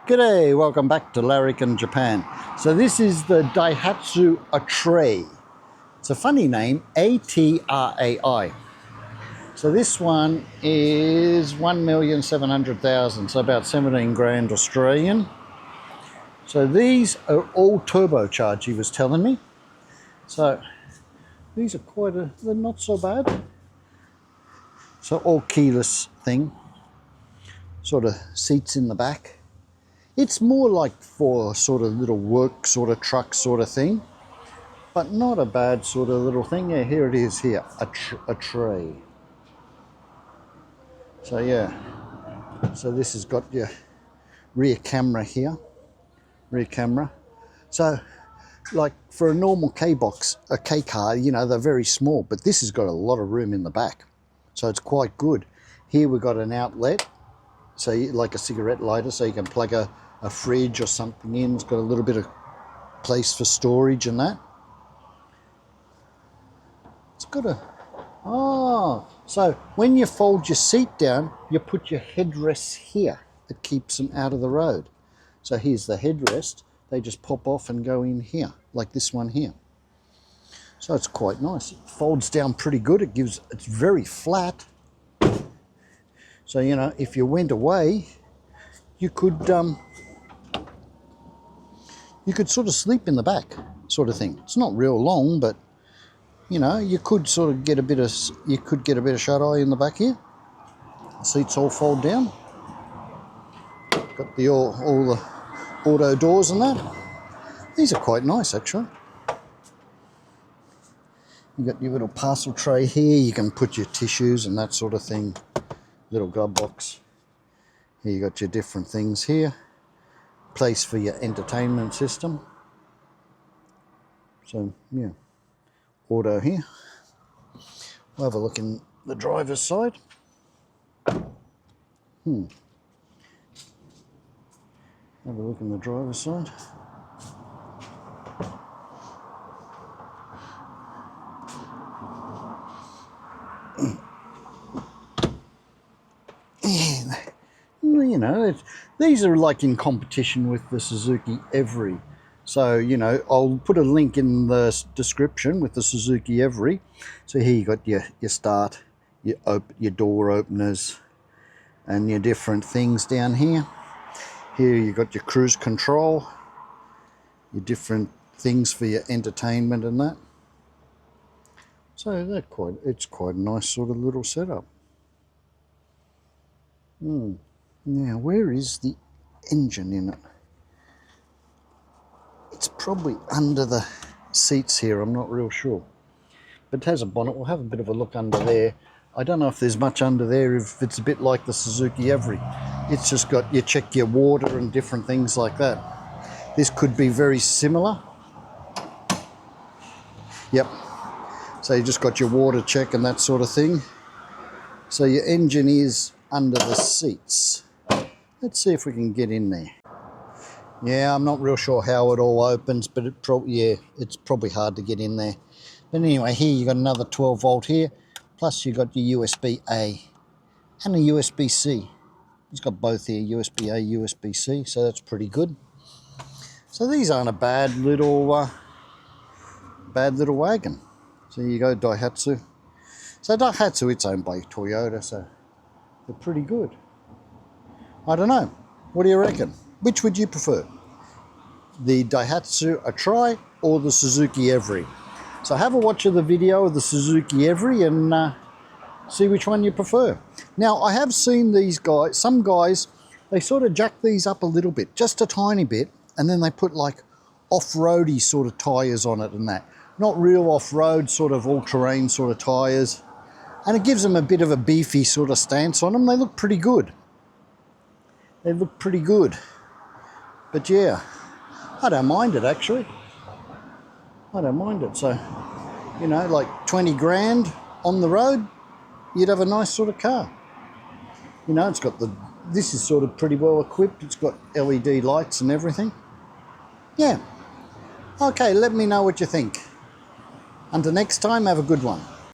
G'day, welcome back to Larrikin, Japan. So this is the Daihatsu Atrai. It's a funny name, A-T-R-A-I. So this one is 1,700,000, so about 17 grand Australian. So these are all turbocharged, he was telling me. So these are they're not so bad. So all keyless thing, sort of seats in the back. It's more like for sort of little work sort of truck sort of thing, but not a bad sort of little thing. Yeah, here it is here, a tray. So yeah, so this has got your rear camera here, rear camera. So like for a normal K-box, a K car, you know, they're very small, but this has got a lot of room in the back. So it's quite good. Here we've got an outlet, so like a cigarette lighter, so you can plug a fridge or something in. It's got a little bit of place for storage and that. It's got so when you fold your seat down, you put your headrests here. It keeps them out of the road. So here's the headrest. They just pop off and go in here, like this one here. So it's quite nice. It folds down pretty good. It's very flat. So, you know, if you went away, you could sort of sleep in the back, sort of thing. It's not real long, but you know, you could sort of get a bit of shut eye in the back here. Seats all fold down. Got the all the auto doors and that. These are quite nice actually. You got your little parcel tray here. You can put your tissues and that sort of thing. Little glove box. Here you got your different things here. Place for your entertainment system. So yeah, auto here. We'll have a look in the driver's side. Have a look in the driver's side. You know, these are like in competition with the Suzuki Every. So, you know, I'll put a link in the description with the Suzuki Every. So here you got your start, your door openers, and your different things down here. Here you got your cruise control, your different things for your entertainment and that. So it's quite a nice sort of little setup. Now, where is the engine in it? It's probably under the seats here, I'm not real sure. But it has a bonnet. We'll have a bit of a look under there. I don't know if there's much under there, if it's a bit like the Suzuki Every. It's just got, you check your water and different things like that. This could be very similar. Yep. So you just got your water check and that sort of thing. So your engine is under the seats. Let's see if we can get in there. Yeah, I'm not real sure how it all opens, but it's probably hard to get in there. But anyway, here you got another 12 volt here, plus you got your USB-A and a USB-C. It's got both here, USB-A, USB-C, so that's pretty good. So these aren't a bad little wagon. So you go Daihatsu. So Daihatsu, it's owned by Toyota, so they're pretty good. I don't know. What do you reckon? Which would you prefer? The Daihatsu Atrai or the Suzuki Every? So have a watch of the video of the Suzuki Every and see which one you prefer. Now, I have seen these guys, some guys, they sort of jack these up a little bit, just a tiny bit, and then they put like off-roady sort of tyres on it and that. Not real off-road, sort of all-terrain sort of tyres. And it gives them a bit of a beefy sort of stance on them. They look pretty good. They look pretty good. But yeah, I don't mind it actually. I don't mind it. So, you know, like 20 grand on the road, you'd have a nice sort of car. You know, it's got this is sort of pretty well equipped. It's got LED lights and everything. Yeah. Okay, let me know what you think. Until next time, have a good one.